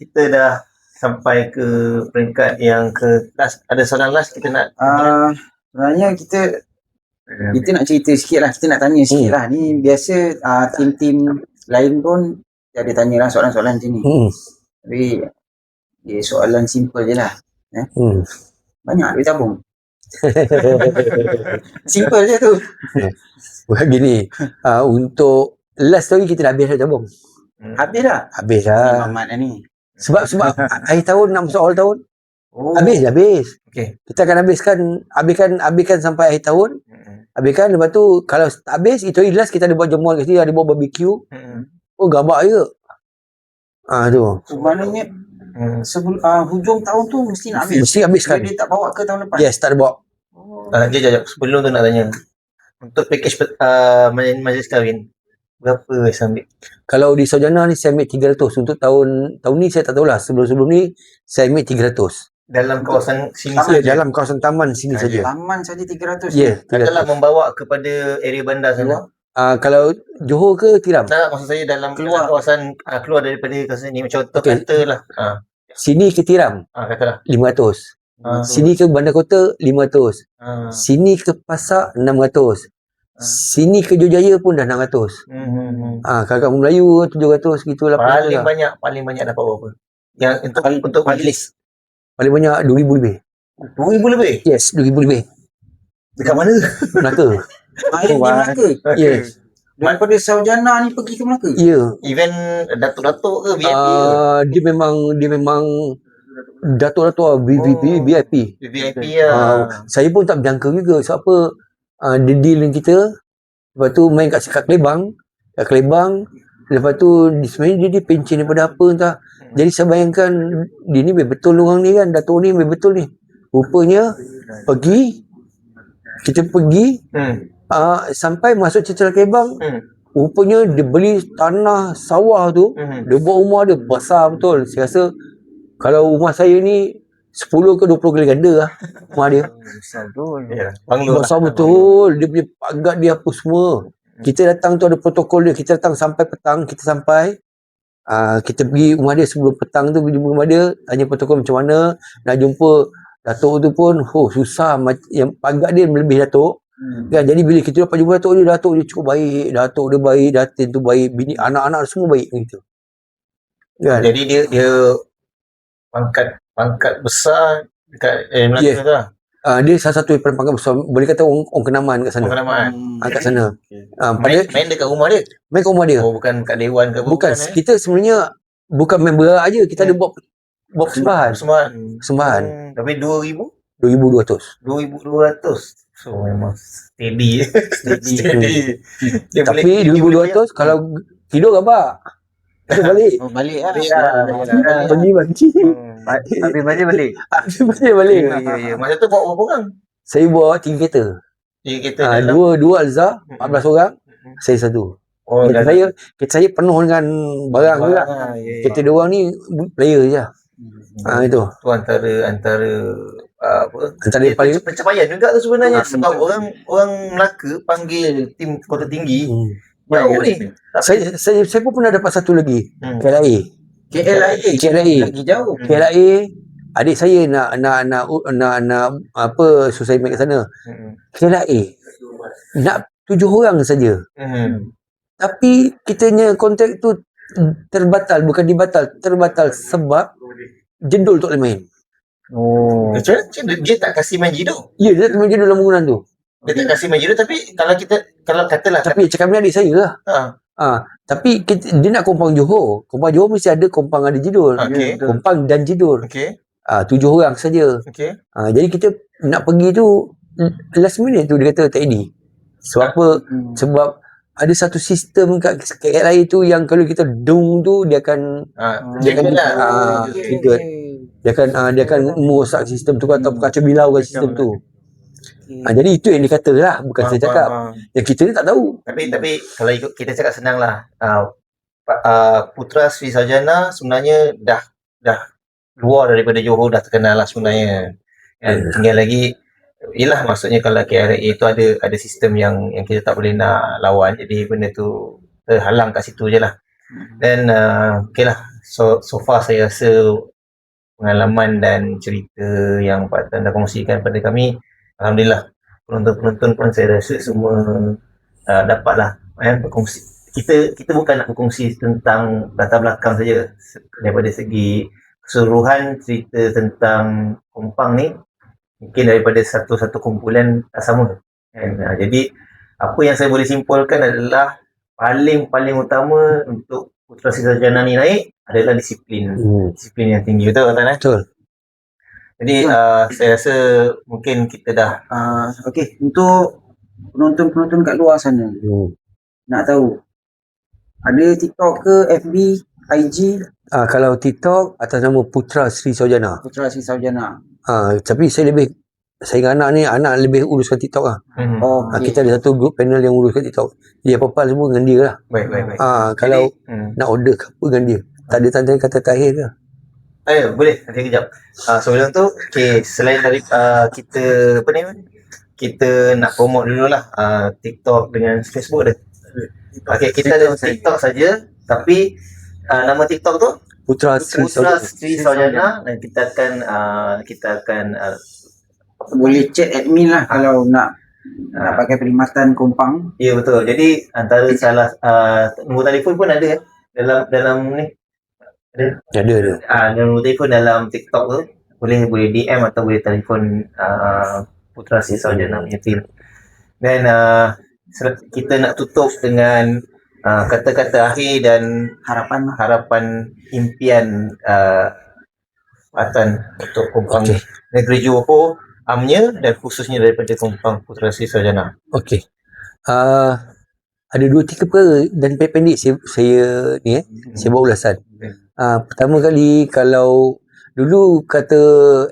[SPEAKER 3] kita dah sampai ke peringkat yang ke last. Ada soalan last kita nak
[SPEAKER 2] sebenarnya kita nak cerita sikit lah, kita nak tanya sikit lah. Ni biasa tim-tim lain pun dia ada tanya lah soalan-soalan macam ni. Tapi dia soalan simple je lah. Banyak duit tabung. Simple je tu.
[SPEAKER 4] Begini, untuk last story kita dah habis dah tabung.
[SPEAKER 2] Habis dah?
[SPEAKER 4] Habis dah.
[SPEAKER 2] Mamat dah ni.
[SPEAKER 4] Sebab akhir tahun nak masuk awal tahun. Habis.
[SPEAKER 3] Okey.
[SPEAKER 4] Kita akan habiskan sampai akhir tahun. Habiskan, lepas tu kalau habis itu hari last kita ada buat jamuan kat sini, ada buat barbecue. Gabak je. Tu.
[SPEAKER 2] Maknanya sebelum hujung tahun tu mesti nak habis.
[SPEAKER 4] Mesti habiskan.
[SPEAKER 2] Dia tak bawa ke tahun depan.
[SPEAKER 4] Yes, tak ada bawa.
[SPEAKER 3] Sekejap. Sebelum tu nak tanya. Untuk package majlis kahwin, berapa saya ambil?
[SPEAKER 4] Kalau di Sarjana ni saya ambil 300. Untuk tahun ni saya tak tahulah. Sebelum ni saya ambil 300.
[SPEAKER 3] Dalam kawasan sini
[SPEAKER 2] Taman
[SPEAKER 4] Ya,
[SPEAKER 3] saja.
[SPEAKER 4] dalam kawasan taman sini saja.
[SPEAKER 2] Taman saja 300.
[SPEAKER 4] Ya,
[SPEAKER 3] Katalah
[SPEAKER 4] 300.
[SPEAKER 3] membawa kepada area bandar sana.
[SPEAKER 4] Kalau Johor ke Tiram?
[SPEAKER 3] Tak, maksud saya dalam
[SPEAKER 2] Keluar.
[SPEAKER 3] kawasan keluar daripada kawasan ni. Macam contoh
[SPEAKER 4] Okey.
[SPEAKER 3] katalah.
[SPEAKER 4] Sini ke Tiram
[SPEAKER 3] Katalah.
[SPEAKER 4] 500.
[SPEAKER 3] Ah.
[SPEAKER 4] Sini ke Bandar Kota 500. Sini ke Pasar 600. Sini ke Jojaya pun dah 600. Kakak Melayu 700 gitu 800
[SPEAKER 3] Paling banyak dapat berapa? Yang untuk majlis.
[SPEAKER 4] Paling banyak 2000 lebih.
[SPEAKER 3] 2,000 lebih?
[SPEAKER 4] Yes, 2000 lebih.
[SPEAKER 3] Dekat mana?
[SPEAKER 4] Melaka.
[SPEAKER 2] Main di Melaka.
[SPEAKER 4] Yes.
[SPEAKER 2] Daripada Sarjana ni pergi ke Melaka.
[SPEAKER 4] Ya.
[SPEAKER 3] Event datuk-datuk ke VIP ke?
[SPEAKER 4] Dia memang datuk-datuk VIP.
[SPEAKER 3] VIP lah.
[SPEAKER 4] Saya pun tak berjangka juga sebab apa dia deal dengan kita. Lepas tu main kat Kelebang. Lepas tu sebenarnya dia pencen daripada apa entah. Jadi saya bayangkan dia ni betul orang ni kan, datuk ni betul ni. Rupanya kita pergi sampai masuk Cecal Kelebang. Rupanya dia beli tanah sawah tu, dia buat rumah dia besar betul. Saya rasa kalau rumah saya ni 10 ke 20 kali ganda lah rumah dia.
[SPEAKER 1] Besar betul.
[SPEAKER 3] Ya, banglo
[SPEAKER 4] Besar betul. Dia punya pagar dia apa semua. Kita datang tu ada protokol dia. Kita datang sampai petang, kita sampai. Kita pergi rumah dia sebelum petang tu, pergi jumpa rumah dia, tanya protokol macam mana. Nak jumpa datuk tu pun susah. Yang pagar dia melebihi datuk. Kan, jadi bila kita dapat jumpa datuk dia cukup baik. Datuk dia baik, datin tu baik, bini anak-anak semua baik gitu. Kan?
[SPEAKER 3] Jadi dia pangkat besar dekat Melaka
[SPEAKER 4] Yeah.
[SPEAKER 3] tu lah.
[SPEAKER 4] Dia salah satu yang paling pangkat besar. Boleh kata orang kenaman kat sana.
[SPEAKER 3] Kenamaan.
[SPEAKER 4] Kat sana.
[SPEAKER 3] Main dekat rumah dia.
[SPEAKER 4] Main ke rumah dia.
[SPEAKER 3] Oh, bukan kat dewan ke
[SPEAKER 4] Bukan, kita sebenarnya bukan member aja, kita ada buat persembahan.
[SPEAKER 3] Persembahan. Tapi 2,000?
[SPEAKER 4] 2,200.
[SPEAKER 3] 2,200. So memang steady. Steady. Dia
[SPEAKER 4] Tapi
[SPEAKER 3] boleh
[SPEAKER 4] 2,200 kalau tidur apa? Balik.
[SPEAKER 2] Oh, balik lah.
[SPEAKER 4] Pergi banci.
[SPEAKER 1] Habis balik.
[SPEAKER 4] Balik.
[SPEAKER 3] Ya. Masa tu bawa berapa orang?
[SPEAKER 4] Saya bawa 3 kereta.
[SPEAKER 3] Dia kita
[SPEAKER 4] Dua Alza, 14 orang. Saya satu.
[SPEAKER 3] Oh,
[SPEAKER 4] Kereta saya penuh dengan barang juga. Kereta dia orang ni player je. Itu.
[SPEAKER 3] Tu antara
[SPEAKER 4] Antara yang paling
[SPEAKER 3] pencapaian juga tu sebenarnya sebab orang Melaka panggil tim kota tinggi. Jauh ni.
[SPEAKER 4] saya pun pernah dapat satu lagi. KLIA.
[SPEAKER 2] Lagi jauh.
[SPEAKER 4] KLIA. Adik saya nak apa susah main kat sana. KLIA. Nak 7 orang saja. Tapi kitanya kontrak tu terbatal, bukan dibatal, terbatal sebab jedul tak boleh main.
[SPEAKER 3] Macam dia tak kasih main jido.
[SPEAKER 4] Ya, dia tak main jedul dalam bangunan tu.
[SPEAKER 3] Dia tak kasih main jido tapi kalau katalah
[SPEAKER 4] Tapi cakap dengan adik saya lah. Tapi dia nak kompang Johor. Kompang Johor mesti ada kompang ada jedul.
[SPEAKER 3] Okey.
[SPEAKER 4] Kompang dan jedul.
[SPEAKER 3] Okey.
[SPEAKER 4] 7 orang saja.
[SPEAKER 3] Okey.
[SPEAKER 4] Jadi kita nak pergi tu last minute tu dia kata tak ready. Sebab apa? Sebab ada satu sistem kat KLIA tu yang kalau kita dung tu dia akan dia akan merosak sistem tu atau kacau bilau kan sistem tu. Jadi itu yang dia kata lah, bukan saya cakap. Yang kita ni tak tahu.
[SPEAKER 3] Tapi kalau ikut kita cakap senang lah. Putra Sri Sarjana sebenarnya dah luar daripada Johor, dah terkenal lah sebenarnya. Tinggal lagi yelah, maksudnya kalau KLIA tu ada sistem yang kita tak boleh nak lawan, jadi benda tu terhalang kat situ je lah. Dan okay lah, so far saya rasa pengalaman dan cerita yang Pak Tan dah kongsikan pada kami, alhamdulillah penonton-penonton pun saya rasa semua dapatlah berkongsi. Kita bukan nak berkongsi tentang latar belakang saja, daripada segi keseluruhan cerita tentang Kompang ni mungkin daripada satu kumpulan tak sama. Jadi apa yang saya boleh simpulkan adalah paling utama untuk Putra Sri Sarjana ni naik adalah disiplin. Disiplin yang tinggi, betul Tan?
[SPEAKER 4] Betul.
[SPEAKER 3] Jadi saya rasa mungkin kita dah
[SPEAKER 2] Okey, untuk penonton-penonton kat luar sana nak tahu, ada TikTok ke, FB, IG?
[SPEAKER 4] Kalau TikTok atas nama Putra Sri Sarjana.
[SPEAKER 2] Putra Sri Sarjana.
[SPEAKER 4] Tapi saya lebih saya dengan anak lebih uruskan TikTok lah.
[SPEAKER 2] Oh,
[SPEAKER 4] Kita ada satu group panel yang uruskan TikTok. Dia apa-apa semua dengan dia lah.
[SPEAKER 3] Baik.
[SPEAKER 4] Kalau
[SPEAKER 3] Jadi,
[SPEAKER 4] nak order ke apa dengan dia. Tak ada tanya kata terakhir ke.
[SPEAKER 3] boleh nanti kejap. Sebelum tu, selain dari kita apa ni, kita nak promote dululah TikTok dengan Facebook dia. Kita ada TikTok saja, tapi nama TikTok tu
[SPEAKER 4] Putra Sri
[SPEAKER 3] Sri Saujana, dan kita akan
[SPEAKER 2] boleh chat admin lah kalau nak pakai perkhidmatan Kompang.
[SPEAKER 3] ya betul. Jadi antara salah nombor telefon pun ada dalam ni.
[SPEAKER 4] ada.
[SPEAKER 3] Nombor telefon dalam TikTok tu boleh DM atau boleh telefon Putra Sri Saujana punya team. Dan kita nak tutup dengan kata-kata akhir dan harapan impian Atan untuk Kompang Negeri Johor amnya dan khususnya daripada Kompang Putra Sri Saujana.
[SPEAKER 4] Okey. Ada 2-3 perkara dan pendek-pendek saya bawa ulasan. Pertama kali, kalau dulu kata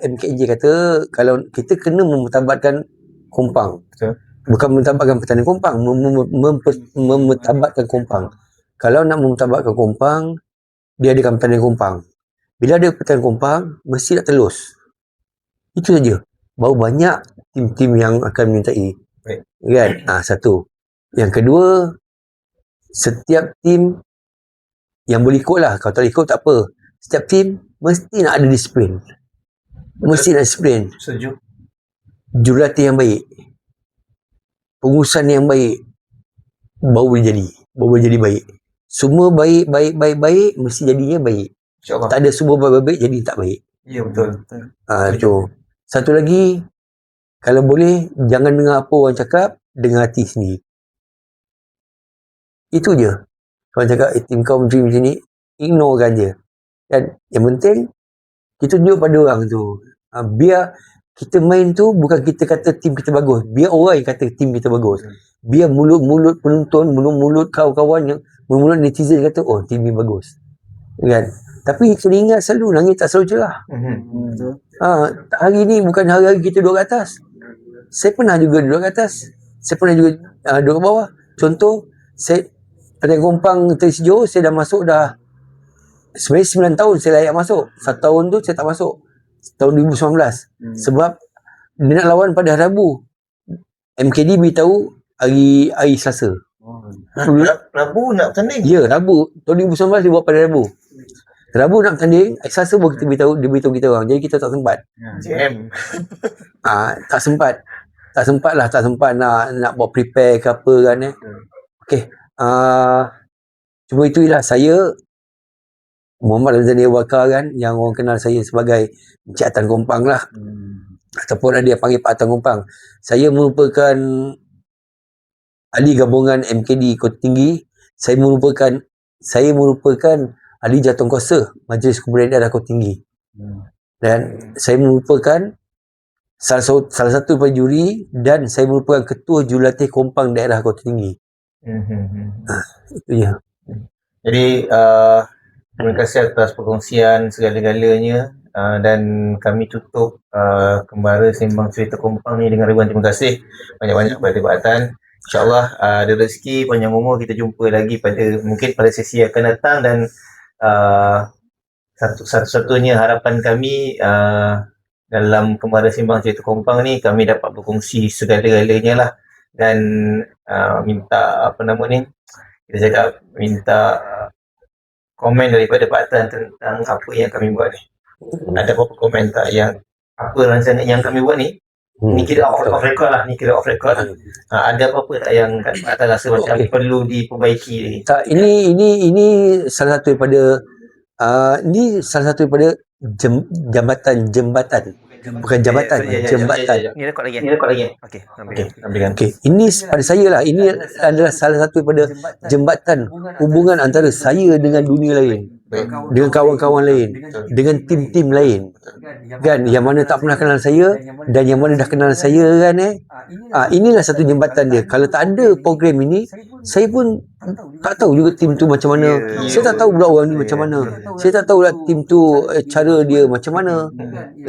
[SPEAKER 4] MKJ kata kalau kita kena memutabatkan Kompang.
[SPEAKER 3] Betul.
[SPEAKER 4] Bukan memutabatkan Pertanian Kompang, memutabatkan Kompang. Kalau nak memutabatkan Kompang, dia adakan Pertanian Kompang. Bila ada Pertanian Kompang, mesti nak telus. Itu saja. Baru banyak tim-tim yang akan mintai.
[SPEAKER 3] Baik.
[SPEAKER 4] Kan? Satu. Yang kedua, setiap tim yang boleh ikut lah. Kalau tak boleh ikut, tak apa. Setiap tim mesti nak ada disiplin. Mesti nak disiplin.
[SPEAKER 3] Setuju.
[SPEAKER 4] Jurulatih yang baik. Pengurusan yang baik. Baru boleh jadi baik. Semua baik, mesti jadinya baik.
[SPEAKER 3] InsyaAllah.
[SPEAKER 4] Tak ada semua baik, jadi tak baik.
[SPEAKER 3] Ya betul.
[SPEAKER 4] Tu. Satu lagi, kalau boleh, jangan dengar apa orang cakap, dengar hati sendiri. Itu je. Orang cakap, tim kau menteri macam ni, ignorekan je. Dan yang penting, kita tunjuk pada orang tu. Biar kita main tu, bukan kita kata tim kita bagus. Biar orang yang kata tim kita bagus. Biar mulut-mulut penonton, mulut-mulut kawan-kawan, mulut-mulut netizen kata, oh tim ni bagus. Kan? Tapi kena ingat selalu, langit tak selalu cerah. Hari ni bukan hari-hari kita duduk kat atas. Saya pernah juga duduk kat atas. Saya pernah juga duduk kat bawah. Contoh, saya pada Kompang Terisi Johor, saya dah masuk sebenarnya 9 tahun saya layak masuk. 1 tahun tu saya tak masuk. Tahun 2019. Sebab dia nak lawan pada hari Rabu. MKD beritahu hari Selasa.
[SPEAKER 3] Rabu nak bertanding?
[SPEAKER 4] Ya, Rabu. Tahun 2019 dia buat pada Rabu. Rabu nak bertanding, hari Selasa baru dia beritahu kita orang. Jadi kita tak sempat.
[SPEAKER 3] JM.
[SPEAKER 4] Tak sempat nak buat prepare ke apa kan Okey. Cuma itulah saya Muhammad Razani Abu Bakar kan, yang orang kenal saya sebagai Encik Atan Kompang lah. Ataupun ada yang panggil Pak Atan Kompang. Saya merupakan ahli gabungan MKD Kota Tinggi. Saya merupakan ahli jawatankuasa Majlis Kumpulan Daerah Kota Tinggi. Dan saya merupakan salah satu daripada juri, dan saya merupakan ketua jurulatih Kompang Daerah Kota Tinggi. Itu je.
[SPEAKER 3] Jadi terima kasih atas perkongsian segala-galanya, dan kami tutup Kembara Sembang Cerita Kompang ni dengan ribuan terima kasih banyak-banyak kepada Pak Atan. InsyaAllah ada rezeki panjang umur, kita jumpa lagi mungkin pada sesi akan datang. Dan satu-satunya harapan kami dalam Kembara Sembang Cerita Kompang ni, kami dapat berkongsi segala-galanya lah. Dan minta komen daripada Pak Atan tentang apa yang kami buat ni. Ada apa-apa komen tak yang apa rancangan yang kami buat ni? Ni kira off record lah. Ada apa-apa tak yang Pak Atan rasa macam perlu diperbaiki ni?
[SPEAKER 4] Tak, ini salah satu daripada jambatan. Bukan jambatan, jambatan.
[SPEAKER 3] Ni rekod lagi. Okey.
[SPEAKER 4] Ini pada saya lah, ini adalah salah satu daripada jambatan hubungan antara saya dengan dunia lain, dengan kawan-kawan lain, dengan tim-tim lain. Kan, yang mana tak pernah kenal saya dan yang mana dah kenal saya kan inilah satu jambatan dia. Kalau tak ada program ini, saya pun tak tahu juga tim tu macam mana. Saya tak tahu pula orang ni macam mana. Saya tak tahu lah tim tu cara dia macam mana.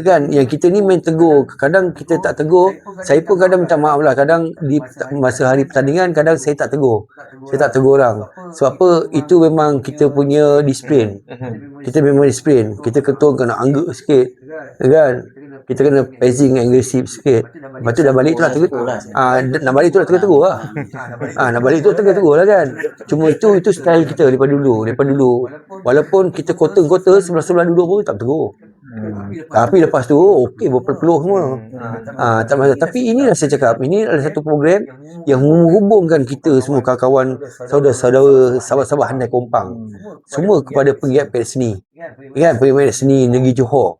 [SPEAKER 4] Kan yang kita ni main tegur, kadang kita tak tegur. Saya pun kadang minta maaf lah, kadang di masa hari pertandingan kadang saya tak tegur. Saya tak tegur orang. Sebab apa? Itu memang kita punya disiplin. Kita memang disiplin. Kita ketua kena angguk sikit. Kan? Kita kena pacing agresif sikit. Lepas tu dah balik tu lah tegur. Nak balik tu lah tegur lah. Nak balik tu tegur lah kan. Cuma itu style kita daripada dulu. Walaupun kita kota-kota sebelah-sebelah duduk pun tak tegur. Tapi lepas tu okey, berpeluh semua. Tak masalah. Tapi inilah saya cakap, ini adalah satu program yang menghubungkan kita semua kawan-kawan, saudara-saudara, sahabat-sahabat Handai Kompang. Semua kepada penggiat seni. Kan, penggiat seni negeri Johor.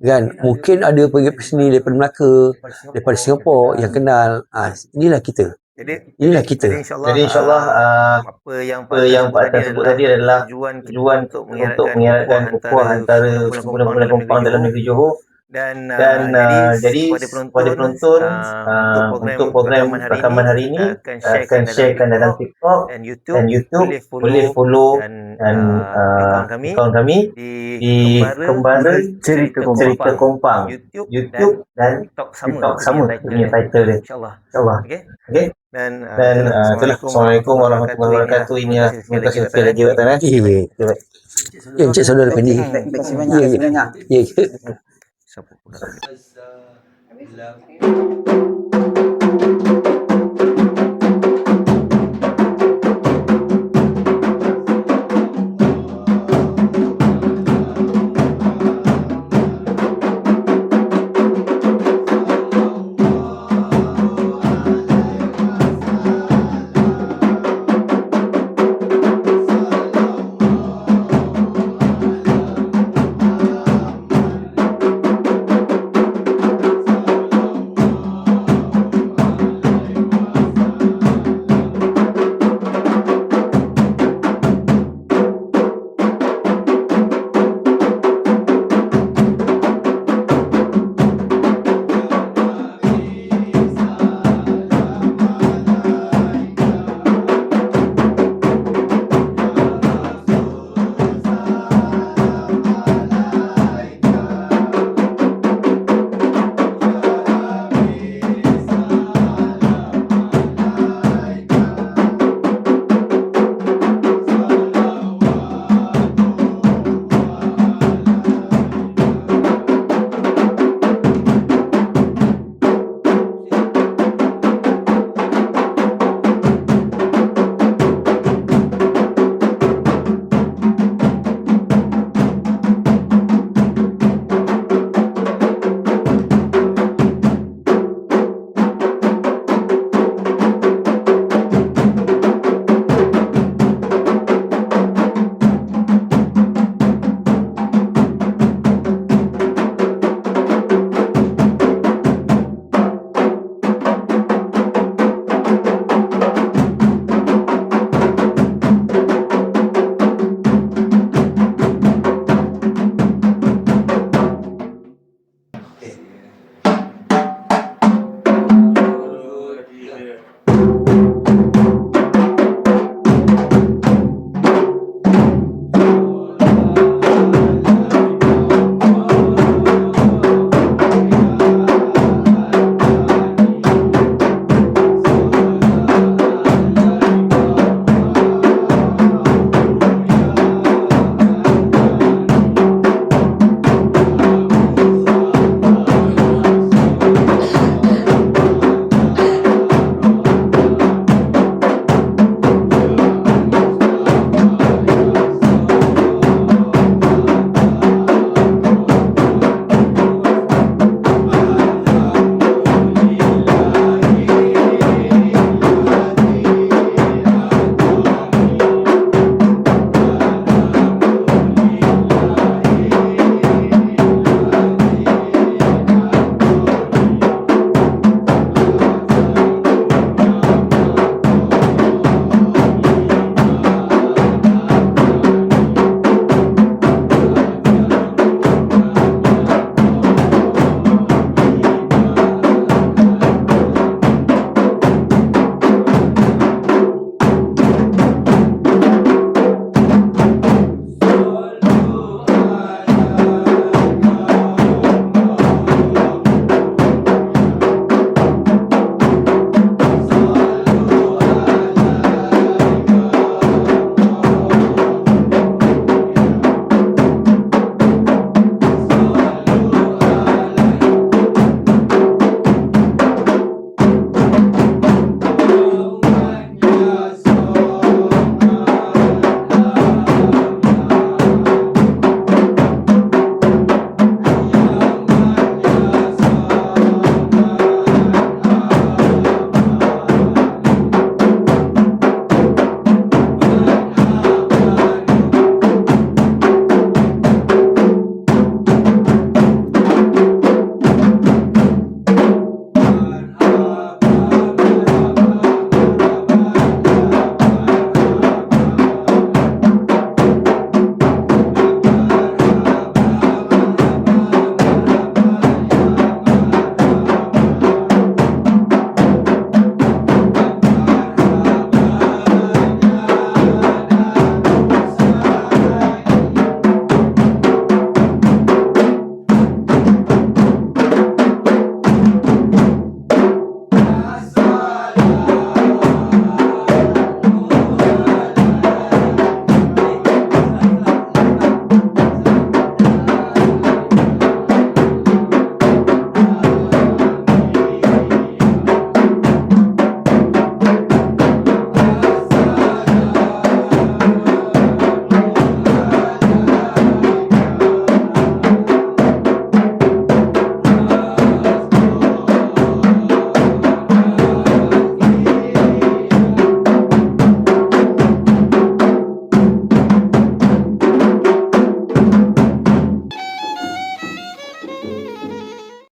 [SPEAKER 4] Kan, mungkin ada penggiat seni daripada Melaka, daripada Singapura yang kenal. Inilah kita. Inilah kita.
[SPEAKER 3] Jadi insyaAllah apa yang Pak Atan sebut tadi adalah tujuan untuk mengeratkan ukhuwah antara semula-mula Kompang dalam negeri Johor. Dan jadi kepada penonton untuk program rakaman hari ini akan sharekan dalam TikTok dan YouTube, boleh follow dan akaun kami di Kembara Cerita Kompang, YouTube dan TikTok sama punya title dia, insyaAllah. Okay. Dan itulah. Assalamualaikum warahmatullahi wabarakatuh. Ini terima kasih sekali lagi Pak Tan.
[SPEAKER 4] Encik saudara Pendi.
[SPEAKER 2] Terima kasih banyak.
[SPEAKER 4] Ya.
[SPEAKER 3] Siapa pun.